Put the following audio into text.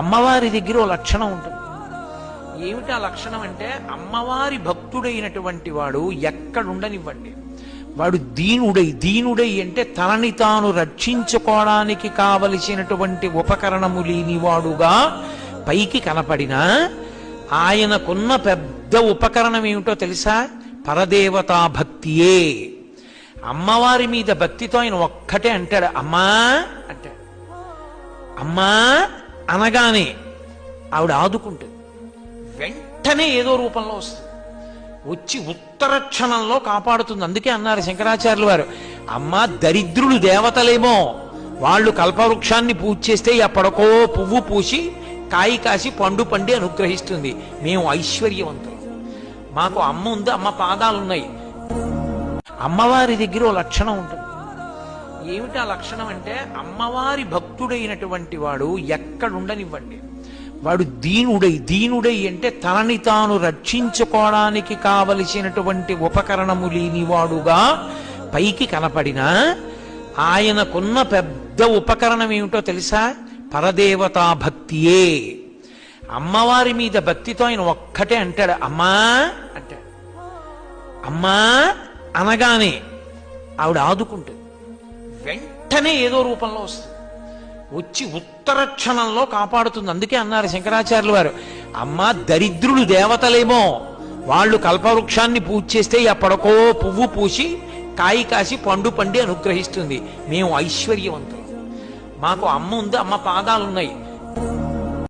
అమ్మవారి దగ్గర ఓ లక్షణం ఉంటుంది. ఏమిటా లక్షణం అంటే, అమ్మవారి భక్తుడైనటువంటి వాడు ఎక్కడుండనివ్వండి, వాడు దీనుడై అంటే తనని తాను రక్షించుకోవడానికి కావలసినటువంటి ఉపకరణము లేనివాడుగా పైకి కనపడినా ఆయనకున్న పెద్ద ఉపకరణం ఏమిటో తెలుసా? పరదేవతా భక్తియే. అమ్మవారి మీద భక్తితో ఆయన ఒక్కటే అంటాడు, అమ్మా అంటాడు. అమ్మా అనగానే ఆవిడ ఆదుకుంటుంది, వెంటనే ఏదో రూపంలో వస్తుంది, వచ్చి ఉత్తర క్షణంలో కాపాడుతుంది. అందుకే అన్నారు శంకరాచార్యులు వారు, అమ్మ దరిద్రులు దేవతలేమో, వాళ్ళు కల్పవృక్షాన్ని పూజ చేస్తే ఎప్పటికో పువ్వు పూసి కాయి కాసి పండు పండి అనుగ్రహిస్తుంది. మేము ఐశ్వర్యవంతులు, మాకు అమ్మ ఉంది, అమ్మ పాదాలున్నాయి. అమ్మవారి దగ్గర ఓ లక్షణం ఉంటుంది. ఏమిటా లక్షణం అంటే, అమ్మవారి భక్తుడైనటువంటి వాడు ఎక్కడుండనివ్వండి, వాడు దీనుడై అంటే తనని తాను రక్షించుకోవడానికి కావలసినటువంటి ఉపకరణము లేనివాడుగా పైకి కనపడినా ఆయనకున్న పెద్ద ఉపకరణం ఏమిటో తెలుసా? పరదేవతా భక్తియే. అమ్మవారి మీద భక్తితో ఆయన ఒక్కటే అంటాడు, అమ్మా అంటాడు. అమ్మా అనగానే ఆవిడ ఆదుకుంటుంది, వెంటనే ఏదో రూపంలో వస్తుంది, వచ్చి ఉత్తర క్షణంలో కాపాడుతుంది. అందుకే అన్నారు శంకరాచార్యులు వారు, అమ్మ దరిద్రులు దేవతలేమో, వాళ్ళు కల్పవృక్షాన్ని పూజ చేస్తే ఎప్పటికో పువ్వు పూసి కాయి కాసి పండు పండి అనుగ్రహిస్తుంది. మేము ఐశ్వర్యవంతులు, మాకు అమ్మ ఉంది, అమ్మ పాదాలున్నాయి.